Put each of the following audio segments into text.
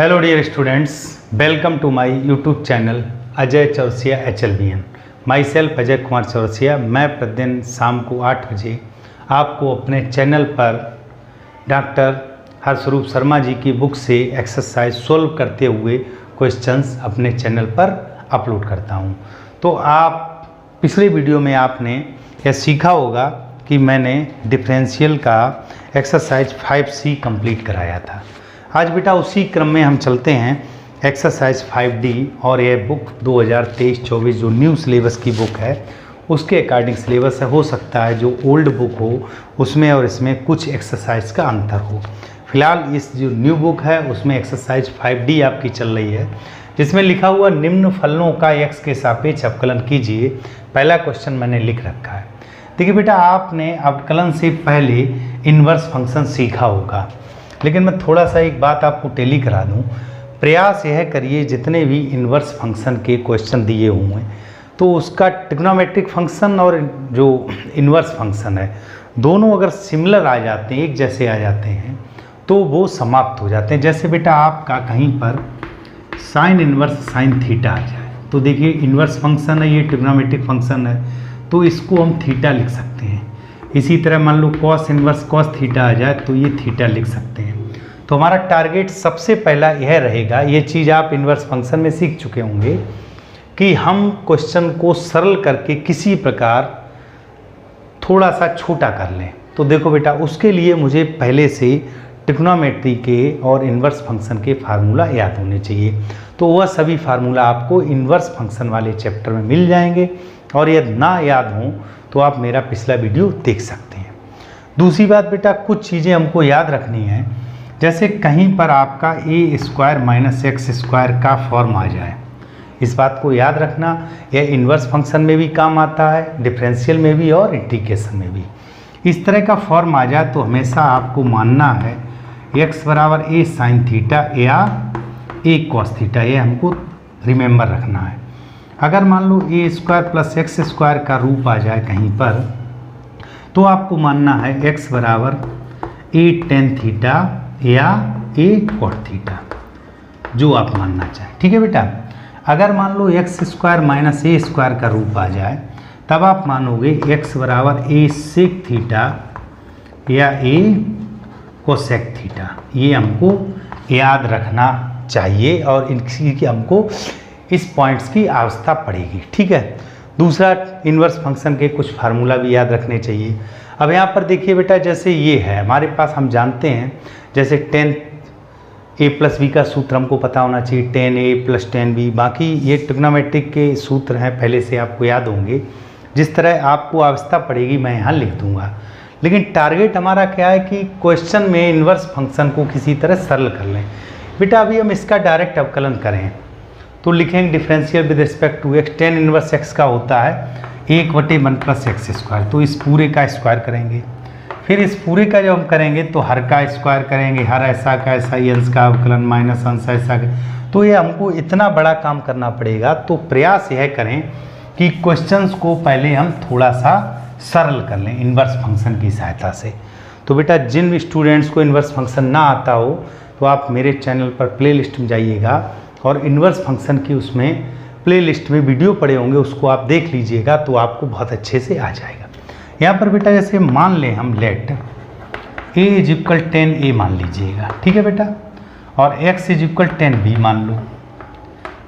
Hello dear students, welcome to my YouTube channel Ajay Chaurasia HLBN। Myself Ajay Kumar Chaurasia. मैं प्रतिदिन शाम को 8 बजे आपको अपने चैनल पर डॉक्टर हर्षरूप शर्मा जी की बुक से एक्सरसाइज सोल्व करते हुए क्वेश्चंस अपने चैनल पर अपलोड करता हूं। तो आप पिछले वीडियो में आपने यह सीखा होगा कि मैंने डिफरेंशियल का एक्सरसाइज 5C कंप्लीट कराया था। आज बेटा उसी क्रम में हम चलते हैं एक्सरसाइज 5D, और यह बुक 2023-24 जो न्यू सिलेबस की बुक है उसके अकॉर्डिंग सिलेबस है। हो सकता है जो ओल्ड बुक हो उसमें और इसमें कुछ एक्सरसाइज का अंतर हो। फिलहाल इस जो न्यू बुक है उसमें एक्सरसाइज 5D आपकी चल रही है, जिसमें लिखा हुआ निम्न फलनों का x के सापेक्ष अवकलन कीजिए। पहला क्वेश्चन मैंने लिख रखा है। देखिए बेटा, आपने अवकलन से पहले इन्वर्स फंक्शन सीखा होगा, लेकिन मैं थोड़ा सा एक बात आपको टेली करा दूं। प्रयास यह करिए जितने भी इन्वर्स फंक्शन के क्वेश्चन दिए हुए हैं तो उसका ट्रिग्नोमेट्रिक फंक्शन और जो इन्वर्स फंक्शन है दोनों अगर सिमिलर आ जाते हैं, एक जैसे आ जाते हैं, तो वो समाप्त हो जाते हैं। जैसे बेटा आपका कहीं पर साइन इन्वर्स साइन थीटा आ जाए तो देखिए इन्वर्स फंक्शन है, ये ट्रिग्नोमेट्रिक फंक्शन है, तो इसको हम थीटा लिख सकते हैं। इसी तरह मान लो कॉस इन्वर्स कॉस थीटा आ जाए तो ये थीटा लिख सकते हैं। तो हमारा टारगेट सबसे पहला यह रहेगा, ये चीज़ आप इन्वर्स फंक्शन में सीख चुके होंगे, कि हम क्वेश्चन को सरल करके किसी प्रकार थोड़ा सा छोटा कर लें। तो देखो बेटा, उसके लिए मुझे पहले से ट्रिग्नोमेट्री के और इन्वर्स फंक्शन के फार्मूला याद होने चाहिए। तो वह सभी फार्मूला आपको इन्वर्स फंक्शन वाले चैप्टर में मिल जाएंगे, और यदि ना याद हों तो आप मेरा पिछला वीडियो देख सकते हैं। दूसरी बात बेटा, कुछ चीज़ें हमको याद रखनी है। जैसे कहीं पर आपका a² - x² का फॉर्म आ जाए, इस बात को याद रखना। यह इन्वर्स फंक्शन में भी काम आता है, डिफरेंशियल में भी और इंटीग्रेशन में भी। इस तरह का फॉर्म आ जाए तो हमेशा आपको मानना है x = a sin थीटा या a cos थीटा, ये हमको रिमेंबर रखना है। अगर मान लो a² + x² का रूप आ जाए कहीं पर, तो आपको मानना है x = a tan थीटा या a cot थीटा, जो आप मानना चाहें। ठीक है बेटा। अगर मान लो x² - a² का रूप आ जाए तब आप मानोगे x = a sec थीटा या a cosec थीटा। ये हमको याद रखना चाहिए और इनकी हमको इस पॉइंट्स की आवश्यकता पड़ेगी। ठीक है। दूसरा, इन्वर्स फंक्शन के कुछ फार्मूला भी याद रखने चाहिए। अब यहाँ पर देखिए बेटा, जैसे ये है हमारे पास, हम जानते हैं जैसे tan a + b का सूत्र हमको पता होना चाहिए, tan a + tan b। बाकी ये ट्रिग्नोमेट्रिक के सूत्र हैं, पहले से आपको याद होंगे। जिस तरह आपको आवश्यकता पड़ेगी मैं यहाँ लिख दूँगा, लेकिन टारगेट हमारा क्या है कि क्वेश्चन में इन्वर्स फंक्शन को किसी तरह सरल कर लें। बेटा अभी हम इसका डायरेक्ट अवकलन करें तो लिखेंगे differential with respect to x। tan inverse x का होता है 1/1 + x², तो इस पूरे का स्क्वायर करेंगे। फिर इस पूरे का जब हम करेंगे तो हर का स्क्वायर करेंगे, हर ऐसा का ऐसा, अंश का अवकलन माइनस अंश ऐसा का। तो ये हमको इतना बड़ा काम करना पड़ेगा। तो प्रयास यह करें कि क्वेश्चंस को पहले हम थोड़ा सा सरल कर लें इन्वर्स फंक्शन की सहायता से। तो बेटा जिन स्टूडेंट्स को इन्वर्स फंक्शन ना आता हो तो आप मेरे चैनल पर प्लेलिस्ट में जाइएगा और इन्वर्स फंक्शन की उसमें प्लेलिस्ट में वीडियो पड़े होंगे, उसको आप देख लीजिएगा तो आपको बहुत अच्छे से आ जाएगा। यहाँ पर बेटा जैसे मान लें हम लेट a = tan a मान लीजिएगा। ठीक है बेटा। और x = tan b मान लो,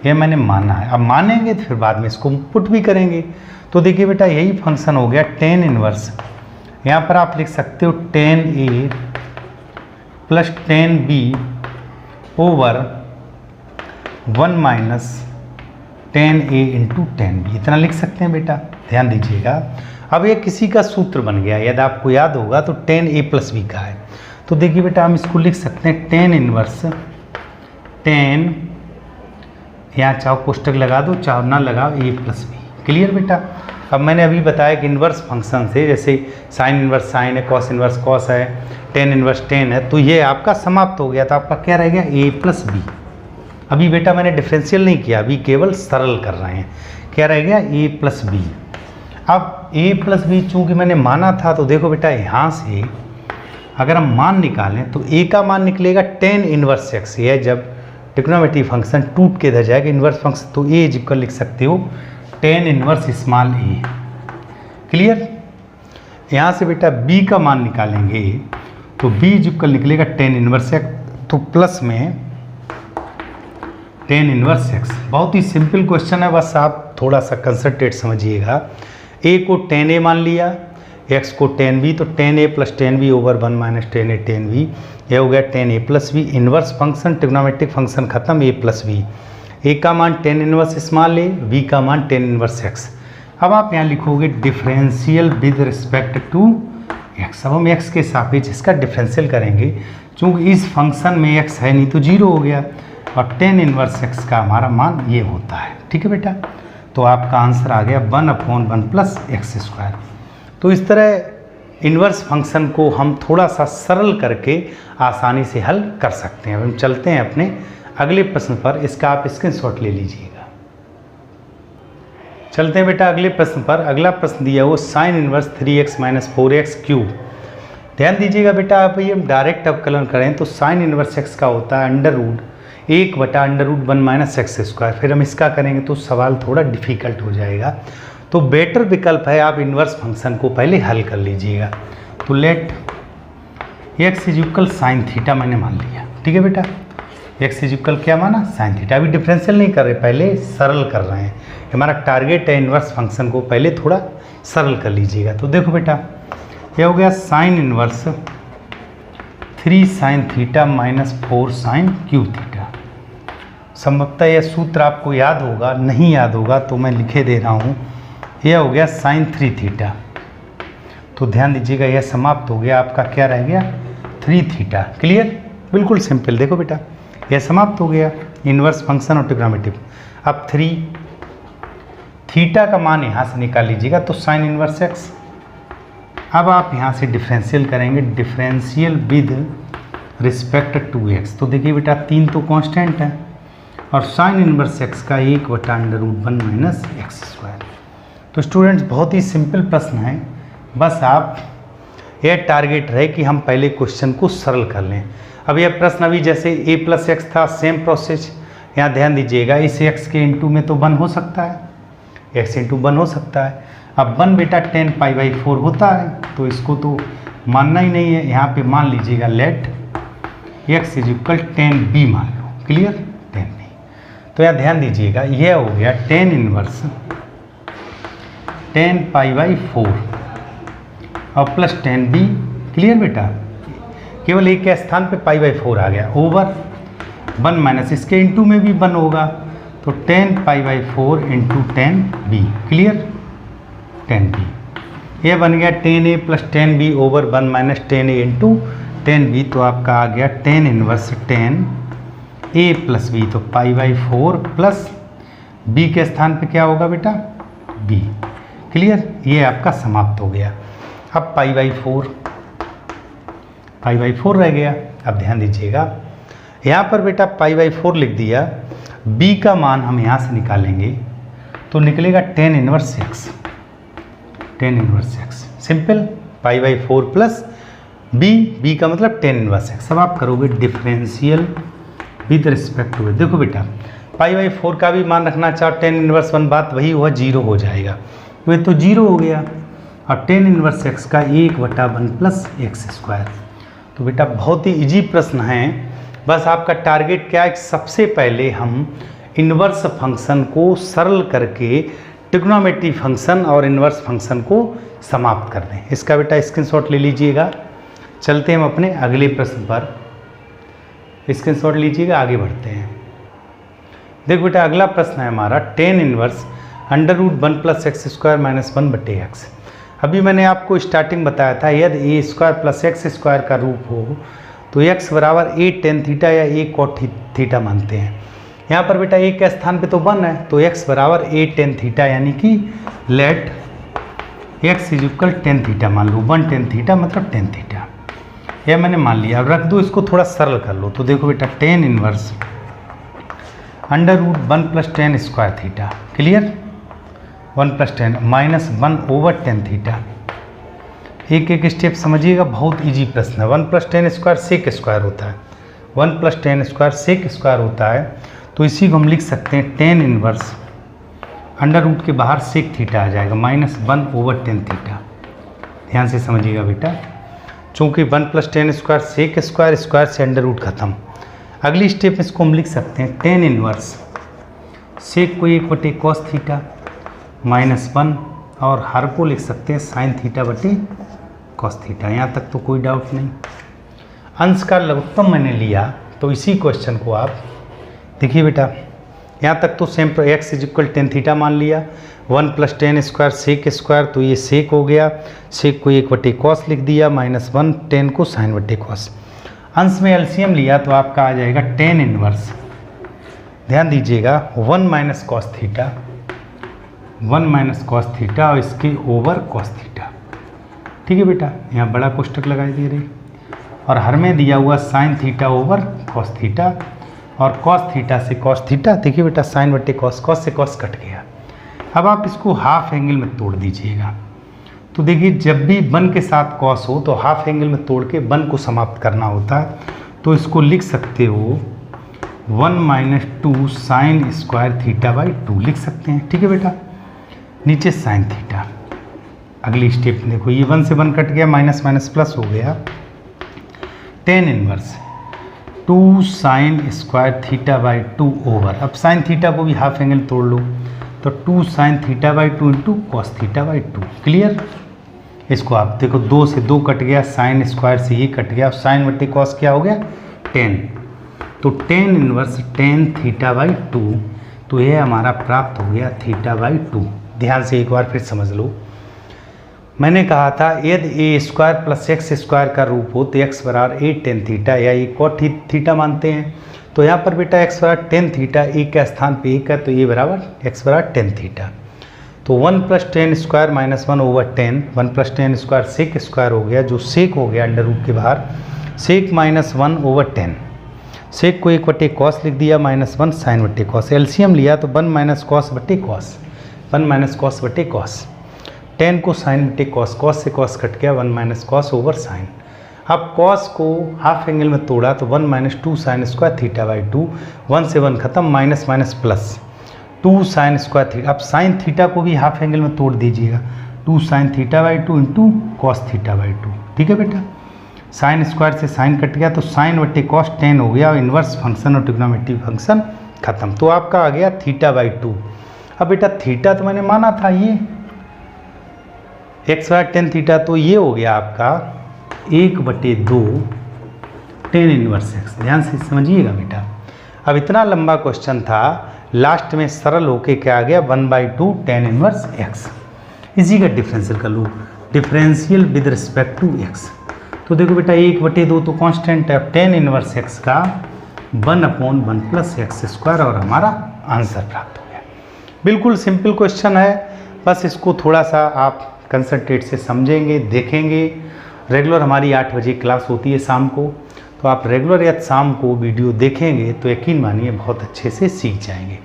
ये मैंने माना है। अब मानेंगे तो फिर बाद में इसको पुट भी करेंगे। तो देखिए बेटा यही फंक्शन हो गया tan इन्वर्स। यहाँ पर आप लिख सकते हो tan a + tan b / 1 - tan a × tan b, इतना लिख सकते हैं बेटा, ध्यान दीजिएगा। अब ये किसी का सूत्र बन गया, यदि आपको याद होगा तो tan a + b का है। तो देखिए बेटा हम इसको लिख सकते हैं tan इन्वर्स tan, यहाँ चाहो कोष्टक लगा दो चाहो ना लगाओ, a + b। क्लियर बेटा। अब मैंने अभी बताया कि इन्वर्स फंक्शन से जैसे साइन इन्वर्स साइन है, कॉस इन्वर्स कॉस है, tan इन्वर्स tan है, तो ये आपका समाप्त हो गया। तो आपका क्या रह गया a + b। अभी बेटा मैंने डिफरेंशियल नहीं किया, अभी केवल सरल कर रहे हैं। क्या रह गया a + b। अब a + b चूँकि मैंने माना था, तो देखो बेटा यहाँ से अगर हम मान निकालें तो a का मान निकलेगा tan इन्वर्स x। यह जब ट्रिग्नोमेट्री फंक्शन टूट के इधर जाएगा इन्वर्स फंक्शन, तो ए इज इक्वल लिख सकते हो टेन इन्वर्स स्मॉल ए। क्लियर। यहाँ से बेटा बी का मान निकालेंगे तो बी इज इक्वल निकलेगा टेन इन्वर्स एक्स, तो प्लस में टेन इन्वर्स एक्स। बहुत ही सिंपल क्वेश्चन है, बस आप थोड़ा सा कंसंट्रेट समझिएगा। ए को टेन ए मान लिया, एक्स को टेन बी, तो tan A plus tan B over one minus tan A tan B, यह हो गया tan A plus B. Inverse function trigonometric function खत्म, ए प्लस बी। ए का मान tan inverse small A, B का मान tan inverse X. अब आप यहाँ लिखोगे differential with respect to x. अब हम एक्स के सापेक्ष इसका डिफरेंशियल करेंगे, चूँकि इस फंक्शन में एक्स है नहीं तो जीरो हो गया, और टेन इन्वर्स एक्स का हमारा मान ये होता है। ठीक है बेटा, तो आपका आंसर आ गया 1/1 प्लस एक्स स्क्वायर। तो इस तरह इन्वर्स फंक्शन को हम थोड़ा सा सरल करके आसानी से हल कर सकते हैं। अब हम चलते हैं अपने अगले प्रश्न पर, इसका आप स्क्रीनशॉट ले लीजिएगा। चलते हैं बेटा अगले प्रश्न पर। अगला प्रश्न दिया वो sign inverse 3x minus 4x cube. ध्यान दीजिएगा बेटा, अब ये हम डायरेक्ट अवकलन करें तो साइन इन्वर्स x का होता है under root 1/√1 minus x square. फिर हम इसका करेंगे तो सवाल थोड़ा डिफिकल्ट हो जाएगा, तो बेटर विकल्प है आप इन्वर्स फंक्शन को पहले हल कर लीजिएगा। तो let x is equal sine theta मैंने मान लिया। ठीक है बेटा, x इज इक्वल क्या माना, साइन थीटा। अभी डिफरेंशियल नहीं कर रहे, पहले सरल कर रहे हैं। हमारा टारगेट है इन्वर्स फंक्शन को पहले थोड़ा सरल कर लीजिएगा। तो देखो बेटा, यह हो गया sign inverse 3 sine theta minus 4 sine cube theta. संभवतः यह सूत्र आपको याद होगा, नहीं याद होगा तो मैं लिखे दे रहा हूँ। यह हो गया साइन 3 थीटा, तो ध्यान दीजिएगा यह समाप्त हो गया, आपका क्या रह गया 3 थीटा। क्लियर, बिल्कुल सिंपल। देखो बेटा, यह समाप्त हो गया इन्वर्स फंक्शन और ट्रिग्नोमेट्री। अब 3 थीटा का मान यहाँ से निकाल लीजिएगा, तो साइन इन्वर्स एक्स। अब आप यहाँ से डिफरेंशियल करेंगे, differential with respect to x. तो देखिए बेटा 3 तो कांस्टेंट है, और साइन इन्वर्स एक्स का 1/√1 माइनस एक्स स्क्वायर। तो स्टूडेंट्स बहुत ही सिंपल प्रश्न है, बस आप यह टारगेट रहे कि हम पहले क्वेश्चन को सरल कर लें। अब यह प्रश्न अभी जैसे a प्लस एक्स था, सेम प्रोसेस। यहाँ ध्यान दीजिएगा, इस x के इंटू में तो 1 हो सकता है, x इंटू 1 हो सकता है। अब 1 बेटा 10π/4 होता है, तो इसको तो मानना ही नहीं है। यहाँ पे मान लीजिएगा let x is equal 10b मान लो। Clear, 10b। तो यहाँ ध्यान दीजिएगा, यह हो गया 10 इन्वर्स 10π/4 और प्लस 10b। क्लियर बेटा, केवल एक के स्थान पे π/4 आ गया, ओवर 1 माइनस इसके इंटू में भी 1 होगा, तो 10π/4 इंटू 10b। Clear, 10b। ये बन गया 10a plus 10b over 1 minus 10a into 10b। तो आपका आ गया 10 इन्वर्स 10a प्लस b, तो π/4 प्लस b के स्थान पे क्या होगा बेटा, b। क्लियर, ये आपका समाप्त हो गया। अब π/4 रह गया। अब ध्यान दीजिएगा, यहाँ पर बेटा π/4 लिख दिया, b का मान हम यहाँ से निकालेंगे तो निकलेगा 10 inverse X. 10 inverse X simple, π/4 plus b का मतलब 10 इन्वर्स एक्स। अब आप करोगे डिफरेंशियल विद रिस्पेक्ट टू। देखो बेटा, π/4 का भी मान रखना चाहो 10 इन्वर्स 1, बात वही हुआ, 0 हो जाएगा, वह तो 0 हो गया। और 10 इन्वर्स एक्स का 1/1 प्लस एक्स स्क्वायर। तो बेटा बहुत ही इजी प्रश्न है, बस आपका टारगेट क्या है, सबसे पहले हम इन्वर्स फंक्शन को सरल करके ट्रिग्नोमेट्री फंक्शन और इन्वर्स फंक्शन को समाप्त कर दें। इसका बेटा स्क्रीनशॉट ले लीजिएगा। चलते हैं हम अपने अगले प्रश्न पर, स्क्रीनशॉट लीजिएगा, आगे बढ़ते हैं। देखो बेटा अगला प्रश्न है हमारा 10 inverse √1 plus x square minus 1/x। अभी मैंने आपको स्टार्टिंग बताया था, यदि ए स्क्वायर प्लस एक्स स्क्वायर का रूप हो तो x बराबर a tan थीटा या a cot थीटा मानते हैं। यहाँ पर बेटा a के स्थान पे तो 1 है, तो x बराबर a tan थीटा, यानी कि let x is equal tan theta मान लो। 1 tan थीटा मतलब tan थीटा, यह मैंने मान लिया। अब रख दो, इसको थोड़ा सरल कर लो। तो देखो बेटा 10 inverse √1 plus tan square theta. Clear, 1 plus 10 minus 1 over tan theta. एक एक स्टेप समझिएगा, बहुत इजी प्रश्न है। 1 प्लस 10 स्क्वायर सेक स्क्वायर होता है, 1 plus tan square sec square होता है, तो इसी को हम लिख सकते हैं टेन इनवर्स अंडर रूट के बाहर सेक थीटा आ जाएगा -1/10 थीटा। ध्यान से समझिएगा बेटा, चूँकि 1 plus tan square sec square, square से अंडर रूट खत्म। अगली स्टेप इसको हम लिख सकते हैं टेन इनवर्स सेक को 1/cos थीटा -1 और हर को लिख सकते हैं साइन थीटा बटे कॉस थीटा। यहाँ तक तो कोई डाउट नहीं। अंश का लघुत्तम मैंने लिया, तो इसी क्वेश्चन को आप देखिए बेटा, यहाँ तक तो same x equal tan theta मान लिया, 1 plus tan square sec square, तो ये सेक हो गया, सेक को 1/cos लिख दिया -1 टेन को साइन बटे कॉस। अंश में एलसीएम लिया तो आपका आ जाएगा टेन इनवर्स, ध्यान दीजिएगा 1 minus cos theta, 1 minus cos theta और इसके ओवर कॉस थीटा। ठीक है बेटा, यहाँ बड़ा कोष्टक लगाई दे रही, और हर में दिया हुआ sine theta over cos theta, और कॉस थीटा से कॉस थीटा। देखिए बेटा साइन बटे कॉस, कॉस से कॉस कट गया। अब आप इसको हाफ एंगल में तोड़ दीजिएगा, तो देखिए जब भी 1 के साथ कॉस हो तो हाफ एंगल में तोड़ के 1 को समाप्त करना होता है। तो इसको लिख सकते हो 1 - 2 साइन स्क्वायर थीटा बाई 2 लिख सकते हैं। ठीक है बेटा, नीचे साइन थीटा। अगली स्टेप देखो, ये 1 से 1 कट गया, माइनस माइनस प्लस हो गया, tan inverse 2 sine square theta by 2 over. अब साइन थीटा को भी हाफ एंगल तोड़ लो, तो 2 sine theta by 2 into cos theta by 2। Clear. इसको आप देखो 2 से 2 कट गया, साइन स्क्वायर से ये कट गया, साइन बटे कॉस क्या हो गया 10, तो tan inverse tan theta by 2, तो ये हमारा प्राप्त हो गया थीटा बाई 2। ध्यान से एक बार फिर समझ लो, मैंने कहा था यदि ए स्क्वायर प्लस एक्स स्क्वायर का रूप हो तो एक्स बराबर 8 टेन थीटा या ए कॉट थीटा मानते हैं। तो यहाँ पर बेटा एक्स बराबर 10 थीटा, ए के स्थान पे 1 है, तो ये बराबर एक्स बराबर 10 थीटा। तो 1 plus tan square -1 over 10, 1 plus tan square sec square हो गया, जो सेक हो गया अंडर रूट के बाहर, सेक -1 ओवर 10, सेक को 1/cos लिख दिया, -1 साइन बटे कॉस। एलसीएम लिया तो 1 माइनस कॉस बटे कॉस, 1 माइनस कॉस बटे कॉस, 10 को साइन बटे कॉस, कॉस से कॉस कट गया, 1 माइनस कॉस ओवर साइन। अब कॉस को हाफ एंगल में तोड़ा तो 1 - 2 साइन स्क्वायर थीटा बाई 2, 1 से 1 खत्म, minus minus plus 2 sine square theta. अब साइन थीटा को भी हाफ एंगल में तोड़ दीजिएगा, 2 sine theta by 2 into cos theta by 2। ठीक है बेटा, साइन स्क्वायर से साइन कट गया, तो साइन बटे कॉस 10 हो गया, और इन्वर्स फंक्शन और ट्रिग्नोमेट्रिक फंक्शन खत्म। तो आपका आ गया थीटा बाई 2। अब बेटा थीटा तो मैंने माना था ये एक्स बाय टेन थीटा, तो ये हो गया आपका 1/2 टेन इनवर्स एक्स। ध्यान से समझिएगा बेटा, अब इतना लंबा क्वेश्चन था, लास्ट में सरल होके क्या आ गया 1/2 टेन इनवर्स एक्स। इसी का डिफरेंशियल कर लो, differential with respect to x. तो देखो बेटा 1/2 तो कांस्टेंट है, टेन इनवर्स एक्स का 1/1 प्लस एक्स स्क्वायर, और हमारा आंसर प्राप्त हो गया। बिल्कुल सिंपल क्वेश्चन है, बस इसको थोड़ा सा आप कंसंट्रेट से समझेंगे, देखेंगे। रेगुलर हमारी 8 बजे क्लास होती है शाम को, तो आप रेगुलर या शाम को वीडियो देखेंगे तो यकीन मानिए बहुत अच्छे से सीख जाएंगे।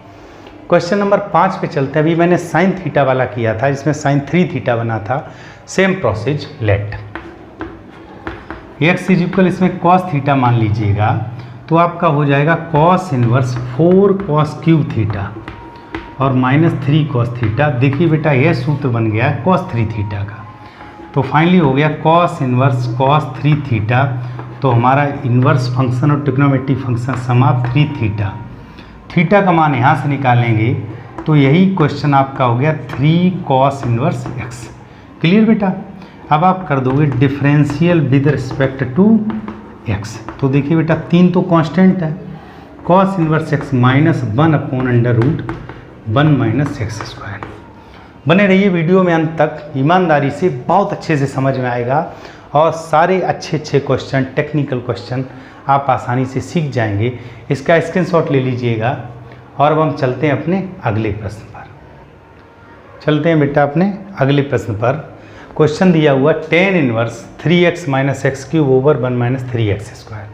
क्वेश्चन नंबर 5 पे चलते हैं। अभी मैंने साइन थीटा वाला किया था, इसमें साइन 3 थीटा बना था। Same process, let x is equal, इसमें कॉस थीटा मान लीजिएगा, तो आपका हो जाएगा cos inverse 4 cos cube theta और -3 कॉस थीटा। देखिए बेटा यह सूत्र बन गया कॉस 3 थीटा का, तो फाइनली हो गया कॉस इनवर्स कॉस 3 थीटा। तो हमारा इनवर्स फंक्शन और ट्रिग्नोमेट्रिक फंक्शन समाप्त 3 थीटा, थीटा का मान यहाँ से निकालेंगे, तो यही क्वेश्चन आपका हो गया 3 कॉस इनवर्स एक्स। क्लियर बेटा, अब आप कर दोगे differential with respect to x. तो देखिए बेटा 3 तो कांस्टेंट है, cos inverse x -1/√1 minus x square. बने रहिए वीडियो में अंत तक, ईमानदारी से, बहुत अच्छे से समझ में आएगा, और सारे अच्छे क्वेश्चन, टेक्निकल क्वेश्चन आप आसानी से सीख जाएंगे। इसका स्क्रीनशॉट ले लीजिएगा। और अब हम चलते हैं अपने अगले प्रश्न पर। चलते हैं बेटा अपने अगले प्रश्न पर। क्वेश्चन दिया हुआ tan inverse 3x minus x cube over 1 minus 3x square.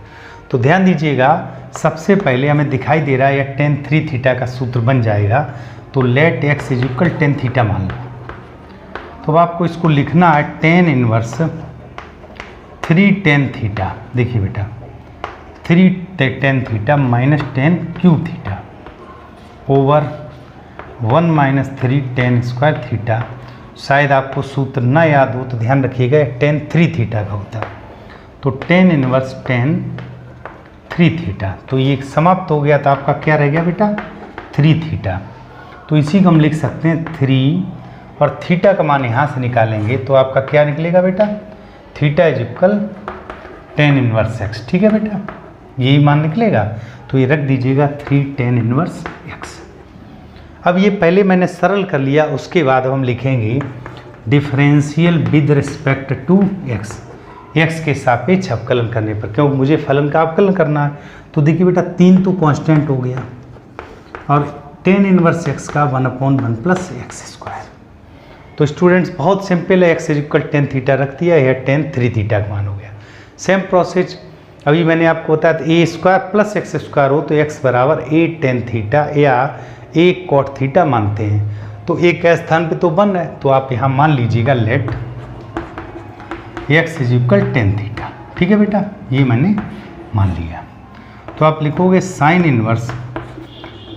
तो ध्यान दीजिएगा, सबसे पहले हमें दिखाई दे रहा है या टेन 3 थीटा का सूत्र बन जाएगा, तो let x is equal tan theta मान लो। तो अब आपको इसको लिखना है टेन इनवर्स 3 टेन थीटा। देखिए बेटा 3 tan theta minus tan cube theta over 1 minus 3 tan square theta. शायद आपको सूत्र ना याद हो तो ध्यान रखिएगा, tan 3 थीटा का होता है, तो tan इनवर्स tan 3 थीटा। तो ये समाप्त हो गया, तो आपका क्या रह गया बेटा 3 थीटा। तो इसी को हम लिख सकते हैं 3 और थीटा का मान यहाँ से निकालेंगे तो आपका क्या निकलेगा बेटा, theta is equal tan inverse x। ठीक है बेटा, यही मान निकलेगा। तो ये रख दीजिएगा 3 tan इनवर्स x। अब ये पहले मैंने सरल कर लिया, उसके बाद हम लिखेंगे differential with respect to x। x के सापेक्ष अवकलन करने पर, क्योंकि मुझे फलन का अवकलन करना है। तो देखिए बेटा 3 तो कांस्टेंट हो गया और tan इनवर्स x का 1/1 प्लस एक्स स्क्वायर। तो स्टूडेंट्स बहुत सिंपल है, x is equal tan theta रख दिया, यह tan 3 थीटा का मान हो गया। सेम प्रोसेस अभी मैंने आपको बताया था a square plus x square हो तो x बराबर a tan थीटा या a cot थीटा मानते हैं। तो एक के स्थान पे तो बन है, तो आप यहाँ मान लीजिएगा let x is equal tan theta. ठीक है बेटा, ये मैंने मान लिया। तो आप लिखोगे sine inverse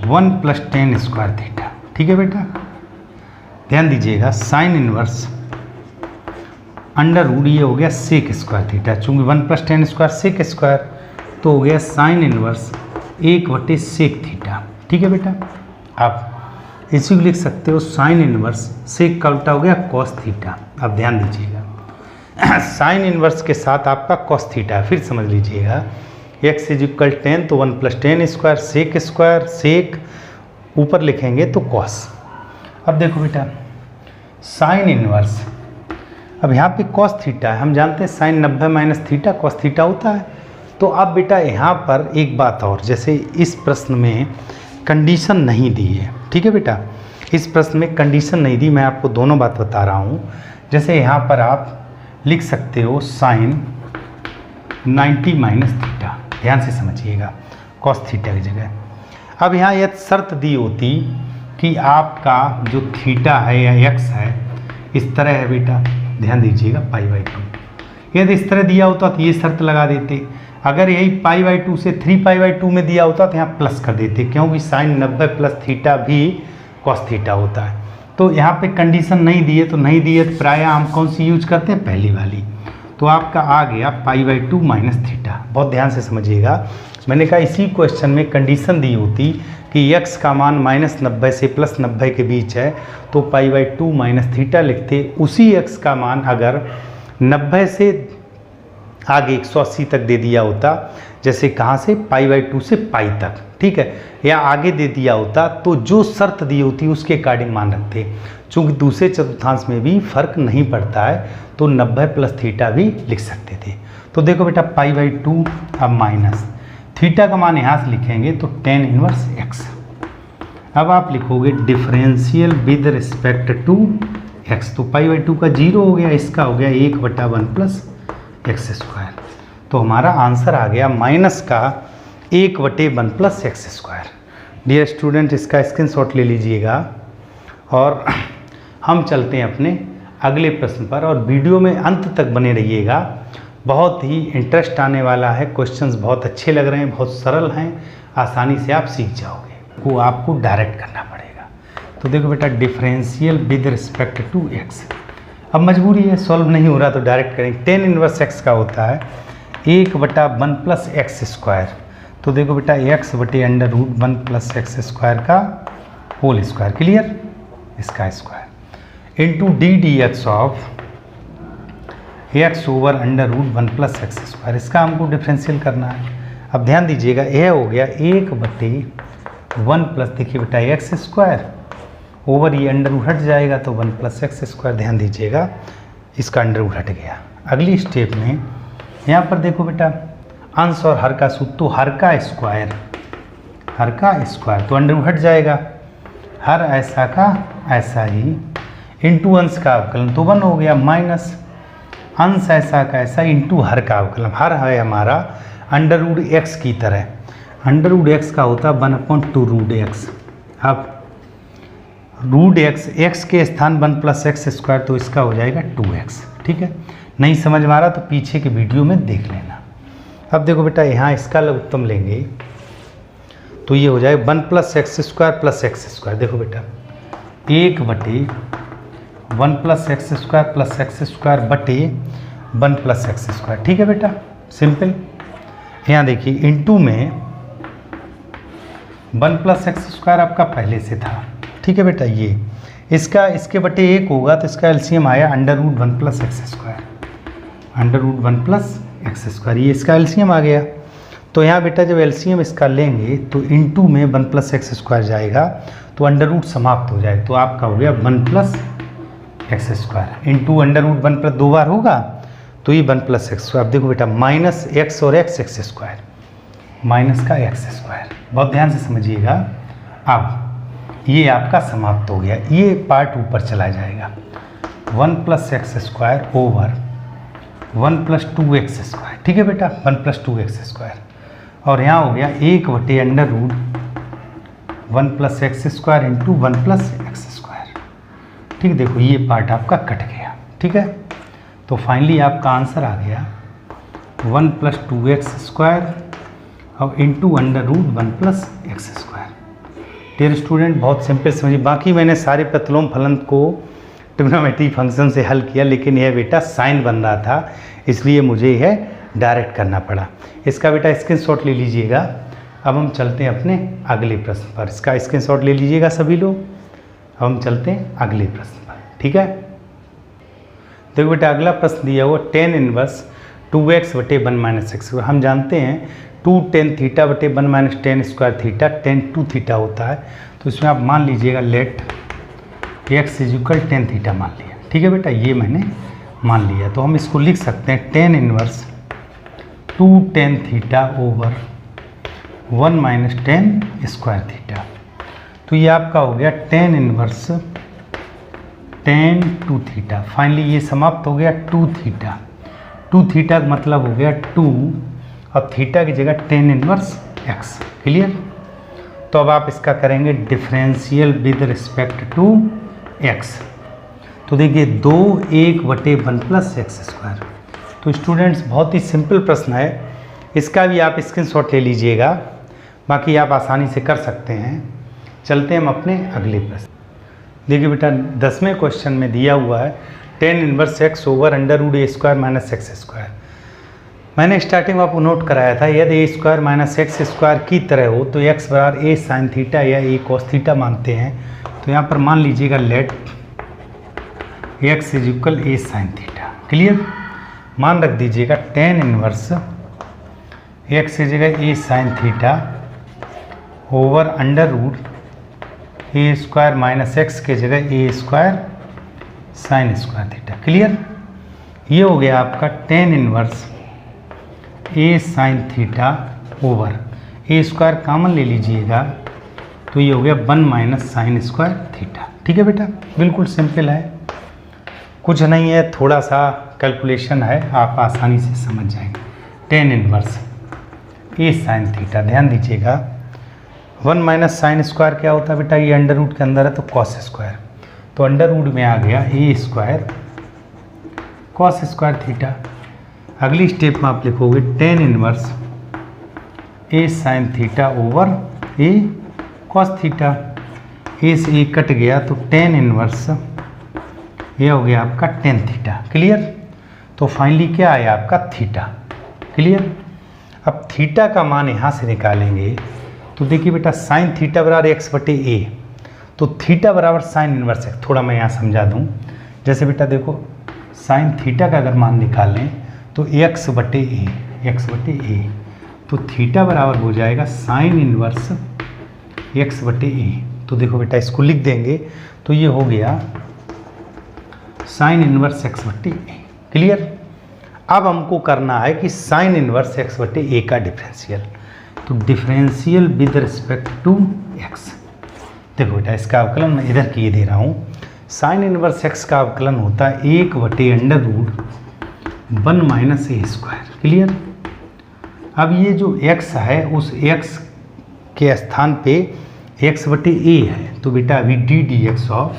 1 plus tan square theta. ठीक है बेटा, ध्यान दीजिएगा साइन इनवर्स अंडर रूट ये हो गया सेक स्क्वायर थीटा, चूंकि 1 plus tan square sec square तो हो गया साइन इनवर्स 1/, सेक थीटा। ठीक है बेटा, आप इसी को लिख सकते हो साइन इनवर्स सेक का उल्टा हो गया कॉस थीटा। अब ध्यान दीजिएगा साइन इनवर्स के साथ आपका कॉस थीटा, फिर समझ लीजिएगा x इज इक्वल tan तो 1 प्लस tan स्क्वायर सेक ऊपर लिखेंगे तो कॉस। अब देखो बेटा साइन इनवर्स, अब यहाँ पे कॉस थीटा है, हम जानते हैं sine 90 minus theta cos theta होता है। तो अब बेटा यहाँ पर एक बात और, जैसे इस प्रश्न में कंडीशन नहीं दी है। ठीक है बेटा, इस प्रश्न में कंडीशन नहीं दी, मैं आपको दोनों बात बता रहा हूँ। जैसे यहाँ पर आप लिख सकते हो साइन 90 माइनस थीटा, ध्यान से समझिएगा कॉस थीटा की जगह। अब यहाँ यह शर्त दी होती कि आपका जो थीटा है या एक्स है इस तरह है बेटा, ध्यान दीजिएगा π/2। यदि इस तरह दिया होता तो ये शर्त लगा देते, अगर यही π/2 से 3π/2 में दिया होता तो यहाँ प्लस कर देते, क्योंकि साइन 90 प्लस थीटा भी कॉस थीटा होता है। तो यहाँ पे कंडीशन नहीं दिए तो नहीं दिए, तो प्राय हम कौन सी यूज करते हैं, पहली वाली। तो आपका आ गया π/2 माइनस थीटा। बहुत ध्यान से समझिएगा, मैंने कहा इसी क्वेश्चन में कंडीशन दी होती कि x का मान -90 से +90 के बीच है तो π/2 माइनस थीटा लिखते। उसी x का मान अगर 90 से आगे 180 तक दे दिया होता, जैसे कहाँ से π/2 से पाई तक, ठीक है, या आगे दे दिया होता तो जो शर्त दी होती उसके अकॉर्डिंग मान रखते। चूँकि दूसरे चतुर्थांश में भी फर्क नहीं पड़ता है तो 90 प्लस थीटा भी लिख सकते थे। तो देखो बेटा π/2 अब माइनस थीटा का मान यहाँ से लिखेंगे तो tan इनवर्स x। अब आप लिखोगे differential with respect to x, तो π/2 का 0 हो गया, इसका हो गया 1/1 प्लस एक्स स्क्वायर। तो हमारा आंसर आ गया माइनस का 1/1 plus x square. Dear student, इसका स्क्रीनशॉट ले लीजिएगा और हम चलते हैं अपने अगले प्रश्न पर, और वीडियो में अंत तक बने रहिएगा। बहुत ही इंटरेस्ट आने वाला है, क्वेश्चंस बहुत अच्छे लग रहे हैं, बहुत सरल हैं, आसानी से आप सीख जाओगे। वो आपको डायरेक्ट करना पड़ेगा। तो देखो बेटा differential with respect to x, अब मजबूरी है, सॉल्व नहीं हो रहा तो डायरेक्ट करेंगे। tan इनवर्स x का होता है 1/1 प्लस एक्स स्क्वायर। तो देखो बेटा x/√1 प्लस एक्स स्क्वायर का होल स्क्वायर, क्लियर, इसका square into ddx of x over √1 plus x square, इसका हमको डिफरेंशियल करना है। अब ध्यान दीजिएगा यह हो गया 1/1 प्लस, देखिए बेटा एक्स स्क्वायर ओवर ये अंडर रूट हट जाएगा तो 1 प्लस एक्स स्क्वायर। ध्यान दीजिएगा इसका अंडर रूट हट गया। अगली स्टेप में यहाँ पर देखो बेटा अंश और हर का सूत्र, तो हर का स्क्वायर तो अंडर रूट हट जाएगा, हर ऐसा का ऐसा ही इंटू अंश का अवकलन तो 1 हो गया, माइनस अंश ऐसा का ऐसा इंटू हर का अवकलन। हर है हमारा अंडर रूट एक्स की तरह, अंडर रूट एक्स का होता है 1/2 रूट एक्स। अब रूट एक्स के स्थान 1 प्लस एक्स स्क्वायर, तो इसका हो जाएगा 2x। ठीक है, नहीं समझ में आ रहा तो पीछे के वीडियो में देख लेना। अब देखो बेटा यहाँ इसका लघुत्तम लेंगे तो ये हो जाए 1 + x² + x²। देखो बेटा 1/1 + x² बटे 1 + x²। ठीक है बेटा, सिंपल। यहाँ देखिए इनटू में 1 + x² आपका पहले से था। ठीक है बेटा, ये इसके बटे 1 होगा तो इसका एलसीएम आया √1 + x²। √1 + x², ये इसका एलसीएम आ गया। तो यहाँ बेटा जब एलसीएम इसका लेंगे तो इनटू में 1 + x² जाएगा तो अंडर समाप्त हो जाए, तो आपका हो गया 1 + x² इंटू √1 + 2 बार होगा तो ये 1 + x²। अब देखो बेटा माइनस x और x² माइनस का x²। बहुत ध्यान से समझिएगा। अब ये आपका समाप्त हो गया, ये पार्ट ऊपर चला जाएगा। 1 + x² ओवर 1 + 2x²। ठीक है बेटा, 1 + 2x²। और यहाँ हो गया 1/√1 + x² इंटू 1 + x²। ठीक, देखो ये पार्ट आपका कट गया। ठीक है, तो फाइनली आपका आंसर आ गया 1 + 2x² और इंटू √1 + x²। डियर स्टूडेंट, बहुत सिंपल समझिए। बाकी मैंने सारे प्रतिलोम फलन को ट्रिग्नोमेट्री फंक्शन से हल किया, लेकिन यह बेटा साइन बन रहा था इसलिए मुझे यह डायरेक्ट करना पड़ा। इसका बेटा स्क्रीनशॉट ले लीजिएगा। अब हम चलते हैं अपने अगले प्रश्न पर। इसका स्क्रीनशॉट ले लीजिएगा सभी लोग। अब हम चलते हैं अगले प्रश्न पर। ठीक है, देखो बेटा अगला प्रश्न दिया हुआ tan इनवर्स 2x/1 - x। हम जानते हैं 2 tan θ/1 - tan² θ tan 2θ होता है। तो इसमें आप मान लीजिएगा लेट x = tan θ मान लिया। ठीक है बेटा, ये मैंने मान लिया। तो हम इसको लिख सकते हैं tan इनवर्स 2 tan θ/1 - tan² θ। तो ये आपका हो गया tan इनवर्स tan 2θ। फाइनली ये समाप्त हो गया 2θ। 2θ का मतलब हो गया 2 और थीटा की जगह tan इनवर्स x। क्लियर। तो अब आप इसका करेंगे differential with respect to x। तो देखिए 2 1/1 + x²। तो स्टूडेंट्स बहुत ही सिंपल प्रश्न है, इसका भी आप स्क्रीनशॉट ले लीजिएगा, बाकी आप आसानी से कर सकते हैं। चलते हैं हम अपने अगले प्रश्न। देखिए बेटा 10वें क्वेश्चन में दिया हुआ है tan inverse x over √a² - x²। मैंने स्टार्टिंग में आपको नोट कराया था यदि a² - x² की तरह हो तो x = a sin θ या a cos θ मानते हैं। तो यहाँ पर मान लीजिएगा let x = a sin θ। Clear. मान रख दीजिएगा tan इनवर्स x की जगह a sin θ over √a² - x के जगह a² sin² θ। क्लियर। ये हो गया आपका tan inverse a sin θ over a² common ले लीजिएगा तो ये हो गया 1 - sin² θ। ठीक है बेटा, बिल्कुल सिंपल है, कुछ नहीं है, थोड़ा सा कैलकुलेशन है, आप आसानी से समझ जाएंगे। tan इनवर्स a sin θ, ध्यान दीजिएगा 1 - sin² क्या होता है बेटा, ये अंडर के अंदर है तो cos²। तो अंडर में आ गया a² cos² θ। अगली स्टेप में आप लिखोगे tan inverse a sin θ over a cos θ। a से a कट गया तो tan इनवर्स ये हो गया आपका tan θ। क्लियर। तो फाइनली क्या आया आपका थीटा। क्लियर। अब थीटा का मान यहाँ से निकालेंगे तो देखिए बेटा sin θ = x/a, तो थीटा बराबर sin इनवर्स x। थोड़ा मैं यहाँ समझा दूँ, जैसे बेटा देखो sin θ का अगर मान निकालें तो x/a, तो थीटा बराबर हो जाएगा sin इनवर्स x/a। तो देखो बेटा इसको लिख देंगे तो ये हो गया sin इनवर्स x/a। क्लियर। अब हमको करना है कि sin इनवर्स x/a का डिफरेंशियल, तो differential with respect to x। देखो बेटा इसका अवकलन मैं इधर किए दे रहा हूँ। sin इनवर्स x का अवकलन होता है 1/√1 - a²। क्लियर। अब ये जो x है उस x के स्थान पे x/a है, तो बेटा अभी ddx ऑफ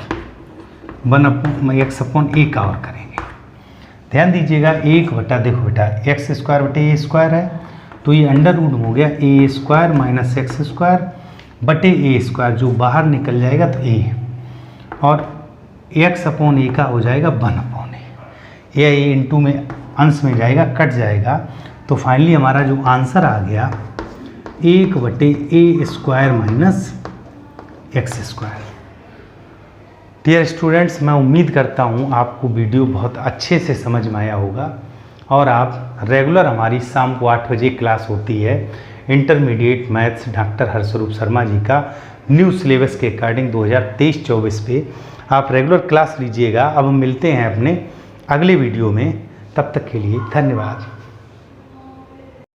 1/x/a का और करेंगे। ध्यान दीजिएगा 1 बटा, देखो बेटा x² / a² है तो ये अंडर रूट हो गया ए स्क्वायर माइनस एक्स स्क्वायर बटे ए स्क्वायर, जो बाहर निकल जाएगा तो ए, और एक्स अपॉन ए का हो जाएगा 1 अपॉन ए, या ए इंटू में अंश में जाएगा, कट जाएगा। तो फाइनली हमारा जो आंसर आ गया 1 बटे A square minus x square. Dear students, मैं उम्मीद करता हूँ आपको वीडियो बहुत अच्छे से समझ में आया होगा और आप रेगुलर हमारी शाम को 8 बजे क्लास होती है intermediate maths doctor हर्षरूप Sharma ji का न्यू सिलेबस के अकॉर्डिंग 2023-24 पे आप रेगुलर क्लास लीजिएगा। अब हम मिलते हैं अपने अगले वीडियो में, तब तक के लिए धन्यवाद।